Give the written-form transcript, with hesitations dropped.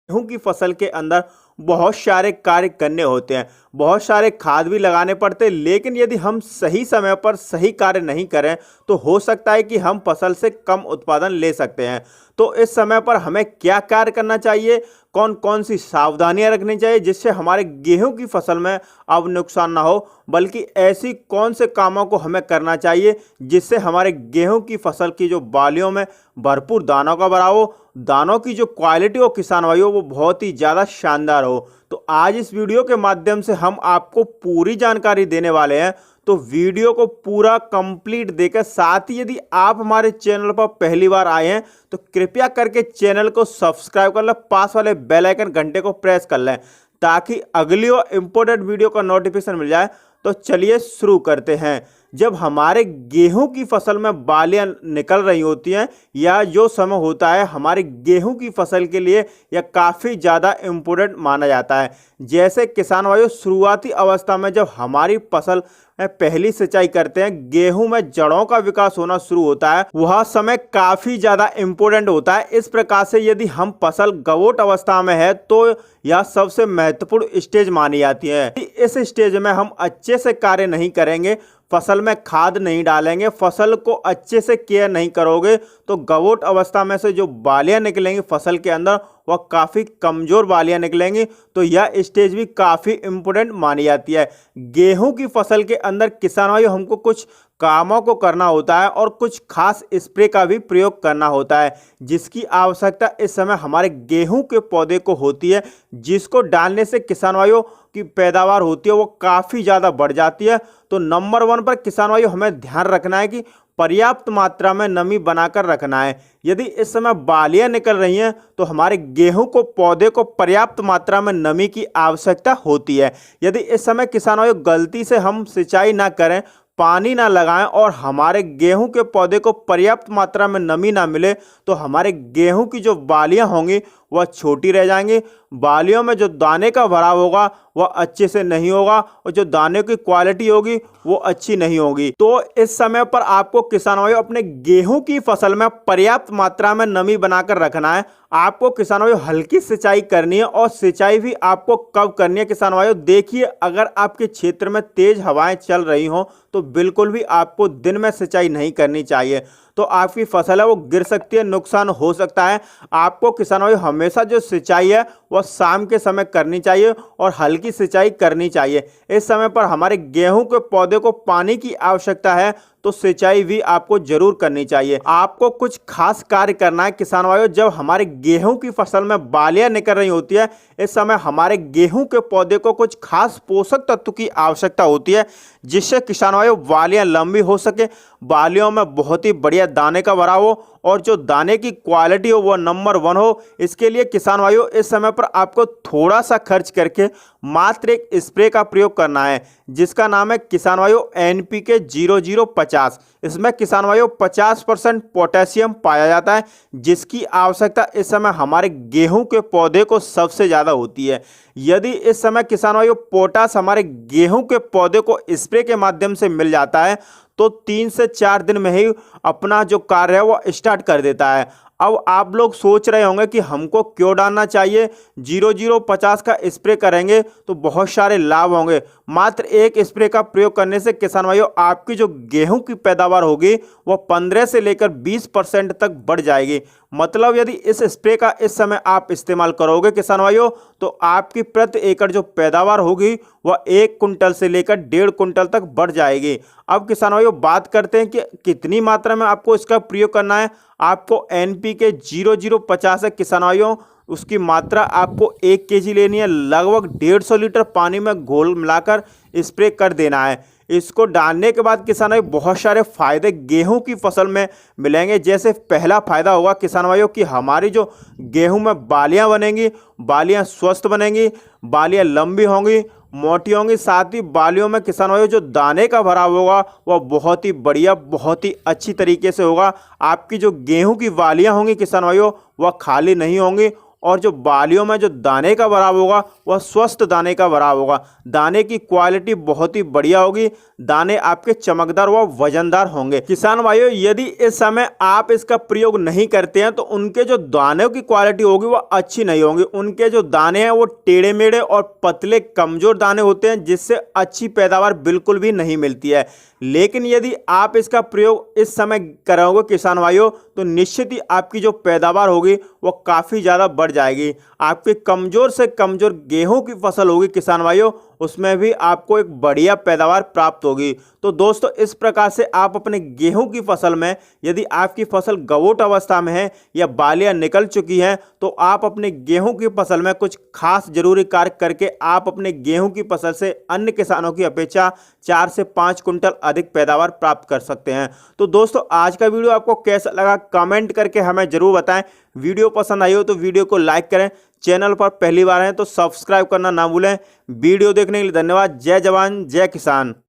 गेहूं की फसल के अंदर बहुत सारे कार्य करने होते हैं, बहुत सारे खाद भी लगाने पड़ते हैं, लेकिन यदि हम सही समय पर सही कार्य नहीं करें तो हो सकता है कि हम फसल से कम उत्पादन ले सकते हैं। तो इस समय पर हमें क्या कार्य करना चाहिए, कौन कौन सी सावधानियां रखनी चाहिए जिससे हमारे गेहूं की फसल में अब नुकसान ना हो, बल्कि ऐसी कौन से कामों को हमें करना चाहिए जिससे हमारे गेहूं की फसल की जो बालियों में भरपूर दानों का भराव हो, दानों की जो क्वालिटी हो किसान भाइयों वो बहुत ही ज़्यादा शानदार हो। तो आज इस वीडियो के माध्यम से हम आपको पूरी जानकारी देने वाले हैं, तो वीडियो को पूरा कंप्लीट देकर, साथ ही यदि आप हमारे चैनल पर पहली बार आए हैं तो कृपया करके चैनल को सब्सक्राइब कर लें, पास वाले बेल आइकन घंटे को प्रेस कर लें ताकि अगली और इम्पोर्टेंट वीडियो का नोटिफिकेशन मिल जाए। तो चलिए शुरू करते हैं। जब हमारे गेहूं की फसल में बालियां निकल रही होती हैं या जो समय होता है हमारे गेहूं की फसल के लिए यह काफ़ी ज़्यादा इम्पोर्टेंट माना जाता है। जैसे किसान भाइयों शुरुआती अवस्था में जब हमारी फसल में पहली सिंचाई करते हैं, गेहूं में जड़ों का विकास होना शुरू होता है, वह समय काफ़ी ज़्यादा इम्पोर्टेंट होता है। इस प्रकार से यदि हम फसल गवोट अवस्था में है तो यह सबसे महत्वपूर्ण स्टेज मानी जाती है। इस स्टेज में हम अच्छे से कार्य नहीं करेंगे, फसल में खाद नहीं डालेंगे, फसल को अच्छे से केयर नहीं करोगे तो गवोट अवस्था में से जो बालियां निकलेंगी फसल के अंदर वह काफ़ी कमज़ोर बालियां निकलेंगी। तो यह स्टेज भी काफ़ी इम्पोर्टेंट मानी जाती है। गेहूं की फसल के अंदर किसान भाइयों हमको कुछ कामों को करना होता है और कुछ खास स्प्रे का भी प्रयोग करना होता है जिसकी आवश्यकता इस समय हमारे गेहूं के पौधे को होती है, जिसको डालने से किसान भाइयों की पैदावार होती है वो काफ़ी ज़्यादा बढ़ जाती है। तो नंबर 1 पर किसान भाइयों हमें ध्यान रखना है कि पर्याप्त मात्रा में नमी बनाकर रखना है। यदि इस समय बालियां निकल रही हैं तो हमारे गेहूं को पौधे को पर्याप्त मात्रा में नमी की आवश्यकता होती है। यदि इस समय किसान भाइयों गलती से हम सिंचाई ना करें, पानी ना लगाएं और हमारे गेहूं के पौधे को पर्याप्त मात्रा में नमी ना मिले तो हमारे गेहूं की जो बालियां होंगी वह छोटी रह जाएंगी, बालियों में जो दाने का भराव होगा वह अच्छे से नहीं होगा और जो दाने की क्वालिटी होगी वो अच्छी नहीं होगी। तो इस समय पर आपको किसान भाइयों अपने गेहूं की फसल में पर्याप्त मात्रा में नमी बनाकर रखना है। आपको किसान भाइयों हल्की सिंचाई करनी है और सिंचाई भी आपको कब करनी है किसान भाइयों, देखिए अगर आपके क्षेत्र में तेज हवाएं चल रही हों तो बिल्कुल भी आपको दिन में सिंचाई नहीं करनी चाहिए, तो आपकी फसल है वो गिर सकती है, नुकसान हो सकता है। आपको किसान भाई हमेशा जो सिंचाई है वह शाम के समय करनी चाहिए और हल्की सिंचाई करनी चाहिए। इस समय पर हमारे गेहूं के पौधे को पानी की आवश्यकता है तो सिंचाई भी आपको जरूर करनी चाहिए। आपको कुछ खास कार्य करना है किसान भाइयों। जब हमारे गेहूं की फसल में बालियां निकल रही होती है, इस समय हमारे गेहूं के पौधे को कुछ खास पोषक तत्व की आवश्यकता होती है जिससे किसान भाइयों बालियां लंबी हो सके, बालियों में बहुत ही बढ़िया दाने का भराव हो और जो दाने की क्वालिटी हो वो नंबर 1 हो। इसके लिए किसान भाइयों इस समय पर आपको थोड़ा सा खर्च करके मात्र एक स्प्रे का प्रयोग करना है जिसका नाम है किसान भाइयों NPK 0050। इसमें किसान भाइयों 50% पोटेशियम पाया जाता है जिसकी आवश्यकता इस समय हमारे गेहूं के पौधे को सबसे ज़्यादा होती है। यदि इस समय किसान भाइयों पोटास हमारे गेहूं के पौधे को स्प्रे के माध्यम से मिल जाता है तो 3 से 4 दिन में ही अपना जो कार्य है वो स्टार्ट कर देता है। अब आप लोग सोच रहे होंगे कि हमको क्यों डालना चाहिए, 0050 का स्प्रे करेंगे तो बहुत सारे लाभ होंगे। मात्र एक स्प्रे का प्रयोग करने से किसान भाइयों आपकी जो गेहूं की पैदावार होगी वो 15 से लेकर 20% तक बढ़ जाएगी। मतलब यदि इस स्प्रे का इस समय आप इस्तेमाल करोगे किसान भाइयों तो आपकी प्रति एकड़ जो पैदावार होगी वह 1 कुंटल से लेकर 1.5 कुंटल तक बढ़ जाएगी। अब किसान भाइयों बात करते हैं कि कितनी मात्रा में आपको इसका प्रयोग करना है। आपको NPK 0050 है किसान भाइयों, उसकी मात्रा आपको 1 kg लेनी है, लगभग 150 लीटर पानी में घोल मिलाकर स्प्रे कर देना है। इसको डालने के बाद किसान भाई बहुत सारे फायदे गेहूं की फसल में मिलेंगे। जैसे पहला फायदा होगा किसान भाइयों कि हमारी जो गेहूं में बालियां बनेंगी, बालियां स्वस्थ बनेंगी, बालियां लंबी होंगी, मोटी होंगी, साथ ही बालियों में किसान भाइयों जो दाने का भराव होगा वह बहुत ही बढ़िया, बहुत ही अच्छी तरीके से होगा। आपकी जो गेहूं की बालियां होंगी किसान भाइयों वह खाली नहीं होंगी और जो बालियों में जो दाने का भराव होगा वह स्वस्थ दाने का भराव होगा। दाने की क्वालिटी बहुत ही बढ़िया होगी, दाने आपके चमकदार व वजनदार होंगे। किसान भाइयों, यदि इस समय आप इसका प्रयोग नहीं करते हैं तो उनके जो दानों की क्वालिटी होगी वह अच्छी नहीं होगी। उनके जो दाने हैं वो टेढ़े मेढ़े और पतले कमजोर दाने होते हैं, जिससे अच्छी पैदावार बिल्कुल भी नहीं मिलती है। लेकिन यदि आप इसका प्रयोग इस समय करोगे किसान भाइयों, तो निश्चित ही आपकी जो पैदावार होगी वो काफ़ी ज़्यादा बढ़ जाएगी। आपकी कमज़ोर से कमज़ोर गेहूं की फसल होगी किसान भाइयों, उसमें भी आपको एक बढ़िया पैदावार प्राप्त होगी। तो दोस्तों, इस प्रकार से आप अपने गेहूं की फसल में, यदि आपकी फसल गवोट अवस्था में है या बालियां निकल चुकी हैं, तो आप अपने गेहूं की फसल में कुछ खास जरूरी कार्य करके आप अपने गेहूं की फसल से अन्य किसानों की अपेक्षा 4 से 5 कुंटल अधिक पैदावार प्राप्त कर सकते हैं। तो दोस्तों, आज का वीडियो आपको कैसा लगा कमेंट करके हमें जरूर बताएं। वीडियो पसंद आई हो तो वीडियो को लाइक करें, चैनल पर पहली बार हैं तो सब्सक्राइब करना ना भूलें। वीडियो देखने के लिए धन्यवाद। जय जवान जय किसान।